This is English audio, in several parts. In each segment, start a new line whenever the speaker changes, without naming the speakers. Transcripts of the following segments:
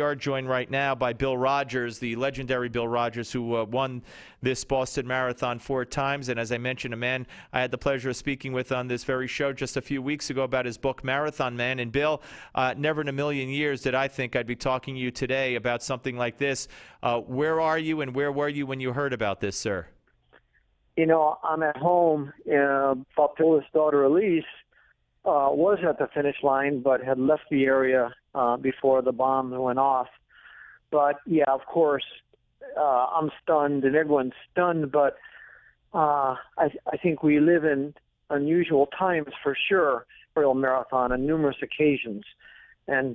We are joined right now by Bill Rodgers, the legendary Bill Rodgers, who won this Boston Marathon 4 times. And as I mentioned, a man I had the pleasure of speaking with on this very show just a few weeks ago about his book, Marathon Man. And Bill, never in a million years did I think I'd be talking to you today about something like this. Where are you and where were you when you heard about this, sir?
You know, I'm at home. My oldest daughter, Elise, was at the finish line, but had left the area before the bomb went off. But yeah, of course, I'm stunned, and everyone's stunned. But I think we live in unusual times for sure. Real marathon on numerous occasions, and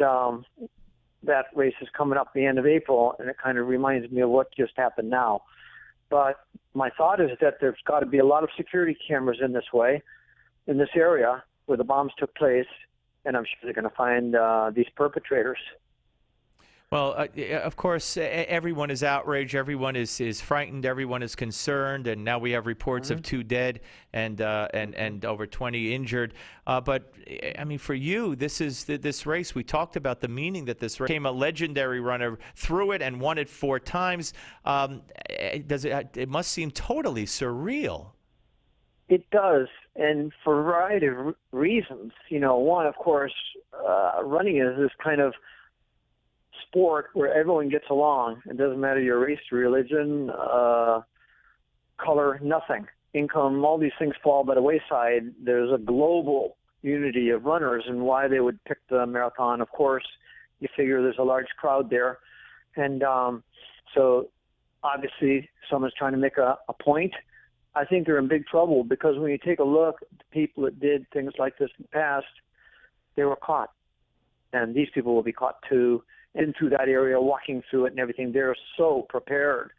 that race is coming up the end of April, and it kind of reminds me of what just happened now. But my thought is that there's got to be a lot of security cameras in this area where the bombs took place, and I'm sure they're going to find these perpetrators.
Well, of course, everyone is outraged. Everyone is frightened. Everyone is concerned. And now we have reports of 2 dead and over 20 injured. But I mean, for you, this race. We talked about the meaning that this race became a legendary runner through it and won it 4 times. It must seem totally surreal.
It does, and for a variety of reasons. You know, one, of course, running is this kind of sport where everyone gets along. It doesn't matter your race, religion, color, nothing. Income, all these things fall by the wayside. There's a global unity of runners, and why they would pick the marathon. Of course, you figure there's a large crowd there. And so obviously someone's trying to make a point. I think they're in big trouble, because when you take a look at the people that did things like this in the past, they were caught. And these people will be caught too, into that area, walking through it and everything. They're so prepared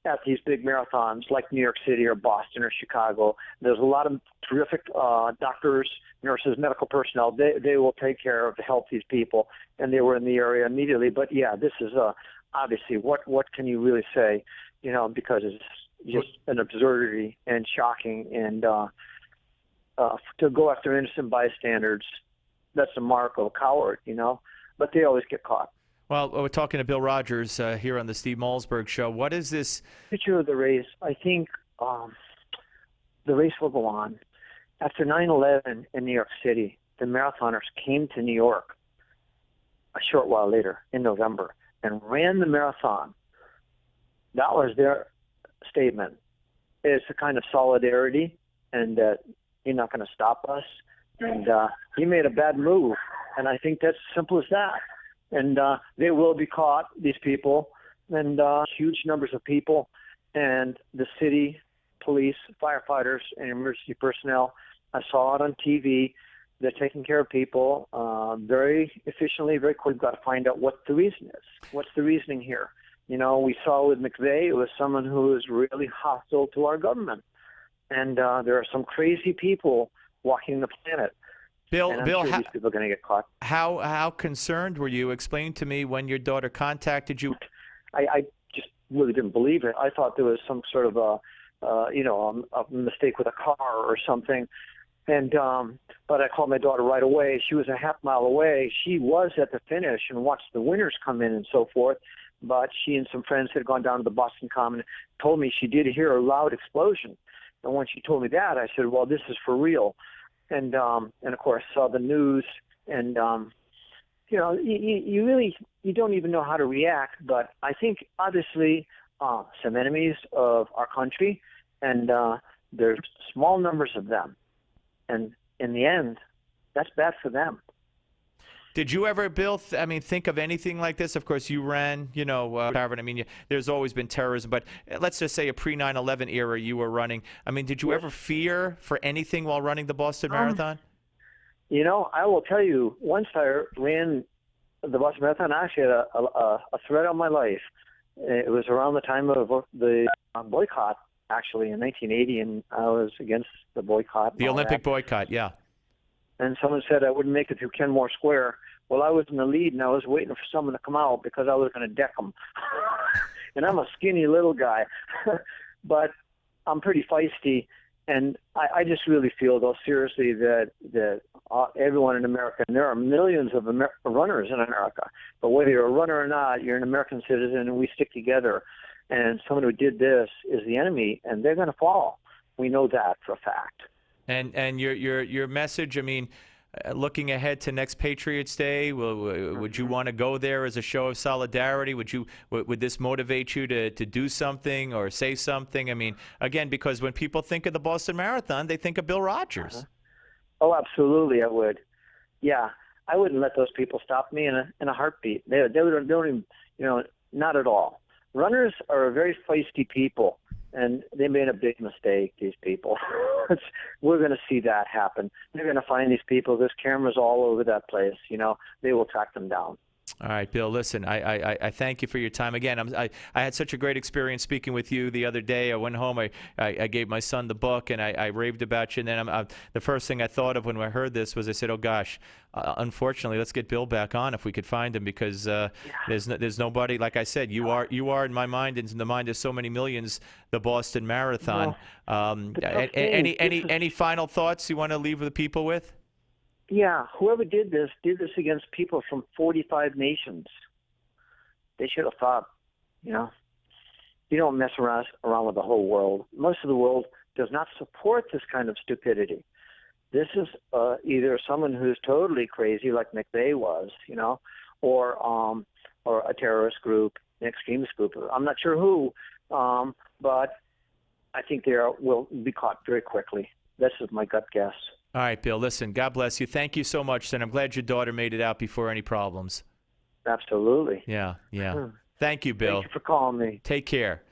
at these big marathons like New York City or Boston or Chicago. There's a lot of terrific doctors, nurses, medical personnel. They will take care of to help these people, and they were in the area immediately. But yeah, this is obviously what can you really say? You know, because it's just an absurdity and shocking, and to go after innocent bystanders, that's a mark of a coward, you know. But they always get caught.
Well, we're talking to Bill Rodgers here on the Steve Malzberg Show. What is this
picture of the race? I think the race will go on. After 9/11 in New York City, the marathoners came to New York a short while later in November and ran the marathon. That was their statement. It's a kind of solidarity, and that you're not going to stop us. And he made a bad move, and I think that's as simple as that. And they will be caught, these people, and huge numbers of people. And the city, police, firefighters, and emergency personnel, I saw it on TV. They're taking care of people very efficiently, very quickly. We've got to find out what the reason is. What's the reasoning here? You know, we saw with McVeigh, it was someone who is really hostile to our government. And there are some crazy people walking the planet.
Bill,
sure these people are going to get caught.
How concerned were you? Explain to me when your daughter contacted you.
I just really didn't believe it. I thought there was some sort of a mistake with a car or something. And but I called my daughter right away. She was a half mile away. She was at the finish and watched the winners come in and so forth. But she and some friends had gone down to the Boston Common, told me she did hear a loud explosion. And when she told me that, I said, well, this is for real. And of course, saw the news. And, you know, you don't even know how to react. But I think, obviously, some enemies of our country, and there's small numbers of them. And in the end, that's bad for them.
Did you ever, Bill, think of anything like this? Of course, you ran, Harvard. I mean, there's always been terrorism, but let's just say a pre-9/11 era you were running. I mean, did you ever fear for anything while running the Boston Marathon?
You know, I will tell you, once I ran the Boston Marathon, I actually had a threat on my life. It was around the time of the boycott, actually, in 1980, and I was against the boycott.
The Olympic boycott, yeah.
And someone said I wouldn't make it through Kenmore Square. Well, I was in the lead, and I was waiting for someone to come out because I was going to deck them. And I'm a skinny little guy, but I'm pretty feisty. And I just really feel, though, seriously, that everyone in America, and there are millions of runners in America, but whether you're a runner or not, you're an American citizen, and we stick together. And someone who did this is the enemy, and they're going to fall. We know that for a fact.
And your message, I mean, looking ahead to next Patriots Day, would you want to go there as a show of solidarity? Would this motivate you to do something or say something? I mean, again, because when people think of the Boston Marathon, they think of Bill Rodgers.
Oh, absolutely, I would. Yeah, I wouldn't let those people stop me in a heartbeat. They don't even, not at all. Runners are very feisty people, and they made a big mistake, these people. We're going to see that happen. They're going to find these people. There's cameras all over that place. They will track them down.
All right, Bill, listen, I thank you for your time. Again, I had such a great experience speaking with you the other day. I went home, I gave my son the book, and I raved about you. And then the first thing I thought of when I heard this was I said, oh, gosh, unfortunately, let's get Bill back on if we could find him, because there's nobody, like I said, you are in my mind and in the mind of so many millions, the Boston Marathon. Any final thoughts you want to leave the people with?
Yeah, whoever did this against people from 45 nations. They should have thought, you don't mess around with the whole world. Most of the world does not support this kind of stupidity. This is either someone who's totally crazy, like McVeigh was, or a terrorist group, an extremist group. I'm not sure who, but I think they will be caught very quickly. This is my gut guess.
All right, Bill, listen, God bless you. Thank you so much, and I'm glad your daughter made it out before any problems.
Absolutely.
Yeah. Thank you, Bill.
Thank you for calling me.
Take care.